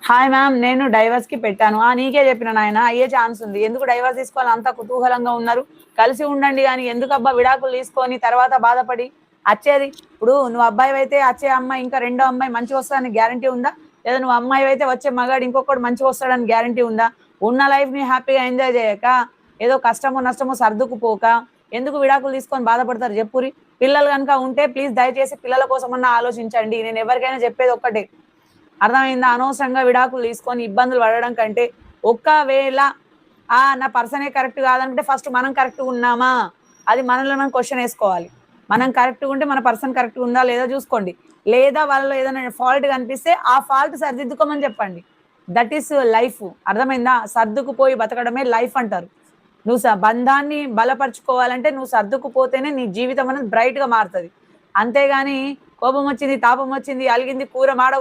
Hi ma'am, నేను divorce కి పెట్టాను. నీకే చెప్పిన నాయన, అయ్యే ఛాన్స్ ఉంది. ఎందుకు డైవర్స్ తీసుకోవాలి? అంత కుతూహలంగా ఉన్నారు. కలిసి ఉండండి కానీ ఎందుకు అబ్బా విడాకులు తీసుకొని తర్వాత బాధపడి వచ్చేది. ఇప్పుడు నువ్వు అబ్బాయి అయితే వచ్చే అమ్మాయి ఇంకా రెండో అమ్మాయి మంచిగా వస్తుందని గ్యారంటీ ఉందా? లేదా నువ్వు అమ్మాయి అయితే వచ్చే మగాడు ఇంకొకటి మంచిగా వస్తాడని గ్యారంటీ ఉందా? ఉన్న లైఫ్ ని హ్యాపీగా ఎంజాయ్ చేయక ఏదో కష్టమో నష్టమో సర్దుకుపోక ఎందుకు విడాకులు తీసుకొని బాధపడతారు చెప్పురి. పిల్లలు కనుక ఉంటే ప్లీజ్ దయచేసి పిల్లల కోసమన్నా ఆలోచించండి. నేను ఎవరికైనా చెప్పేది ఒక్కటే, అర్థమైందా? అనవసరంగా విడాకులు తీసుకొని ఇబ్బందులు పడడం కంటే, ఒక్కవేళ నా పర్సనే కరెక్ట్ కాదనుకుంటే ఫస్ట్ మనం కరెక్ట్‌గా ఉన్నామా? అది మనలో మనం క్వెషన్ ఏసుకోవాలి. మనం కరెక్ట్‌గా ఉంటే మన పర్సన్ కరెక్ట్‌గా ఉందా లేదా చూసుకోండి. లేదా వాళ్ళలో ఏదైనా ఫాల్ట్ కనిపిస్తే ఆ ఫాల్ట్ సరిదిద్దుకోమని చెప్పండి. That is life. అర్థమైందా? సర్దుకుపోయి బతకడమే లైఫ్ అంటారు. నువ్వు బంధాన్ని బలపరుచుకోవాలంటే నువ్వు సర్దుకుపోతేనే నీ జీవితం అనేది బ్రైట్‌గా మారుతది. అంతేగాని కోపం వచ్చింది, తాపం వచ్చింది, అలిగింది కూర మాడ